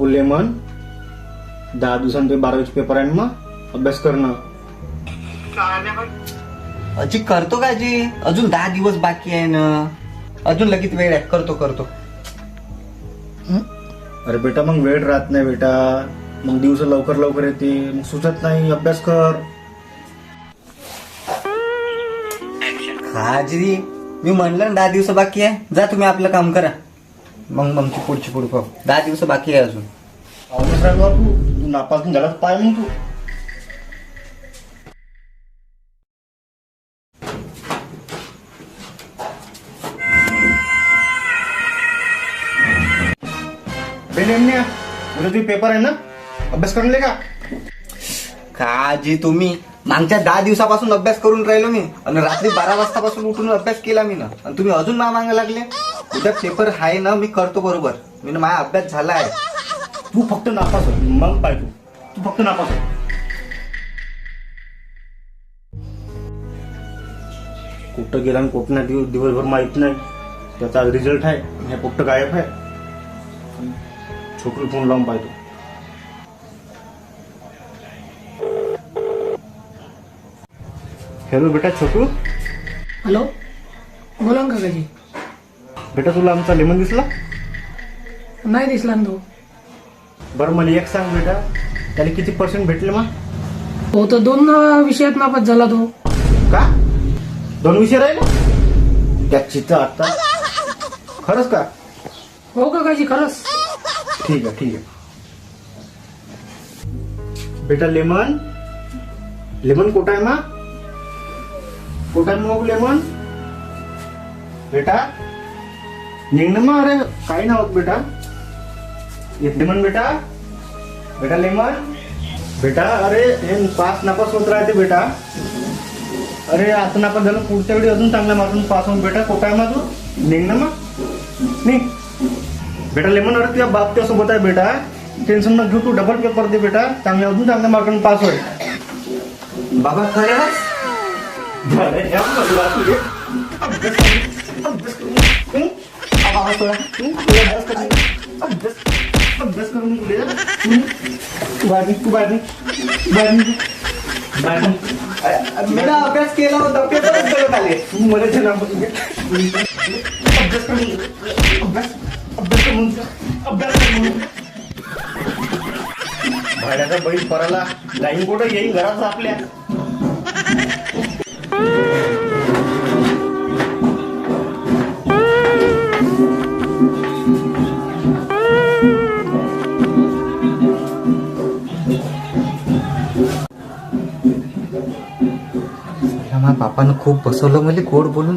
बाबू lemon 10 दिवसांनी ते 12वीचे paper आहे ना, मग अभ्यास करणं. अजी करतो का जी? अजून 10 दिवस बाकी आहे ना, अजून लगेच वेळ आहे. करतो. अरे बेटा मग वेळ राहत नाही बेटा, मग दिवस लवकर येते, मग सुचत नाही. अभ्यास कर. हाजी मी म्हणलं ना 10 दिवस बाकी आहे. जा तुम्ही आपलं काम करा, मग पुढची पाहू. 10 दिवस बाकी आहे अजून. पाहूनच राहिलो तू नापास झाला पाय मग तू. बेटा तुझे पेपर आहे ना, अभ्यास करले का जी तुम्ही मागच्या 10 दिवसापासून अभ्यास करून राहिलो मी, आणि रात्री 12 वाजतापासून उठून अभ्यास केला मी ना, आणि तुम्ही अजून मागायला लागले. उद्या पेपर आहे ना, मी करतो बरोबर. मी ना माझा अभ्यास झाला आहे. तू फक्त नापास हो, मग पाय तू फक्त नापास हो. कुठं गेला आणि कुठं नाही दिवसभर माहित नाही. त्याचा आज रिझल्ट आहे, हे कुठं गायब आहे. छोटू फोन लावून पाहतो. हॅलो बेटा छोटू. हॅलो, बोला ना काकाजी. बेटा तुला आमचा लेमन दिसला? नाही दिसला ना तो. बरं मला एक सांग बेटा, त्याला किती % भेटले मग? हो तर 2 विषयात नापास झाला तो. का 2 विषय राहिले त्याची आता? खरंच का? हो काकाजी, खरंच. ठीक आहे. बेटा लेमन कुठं आहे मग? कुठं आहे मग लेमन? बेटा निघ ना मग. अरे काही ना होत बेटा. लेमन बेटा लेमन बेटा. अरे हे पास नापास होत राहते बेटा. अरे आता नापास झालं, पुढच्या वेळी अजून चांगल्या मार्कून पास होऊन. बेटा कुठं आहे मग तू? निघ ना मग, निघ. बेटा लेमन, अरे तुझ्या बाप त्या सोबत आहे बेटा. टेन्शन न घेऊ, तू डबल पेपर दे बेटा, अजून चांगल्या मार्काने पास होईल. बाबा खरंच? अभ्यास करून तू बाहेर मी ना अभ्यास केला होता, पेपरच करत आले. तू मला अभ्यास भाड्याचा बैल पराला जाईन कुठं येईन घरात आपल्या. माझ्या बापानं खूप बसवलं मला गोड बोलून.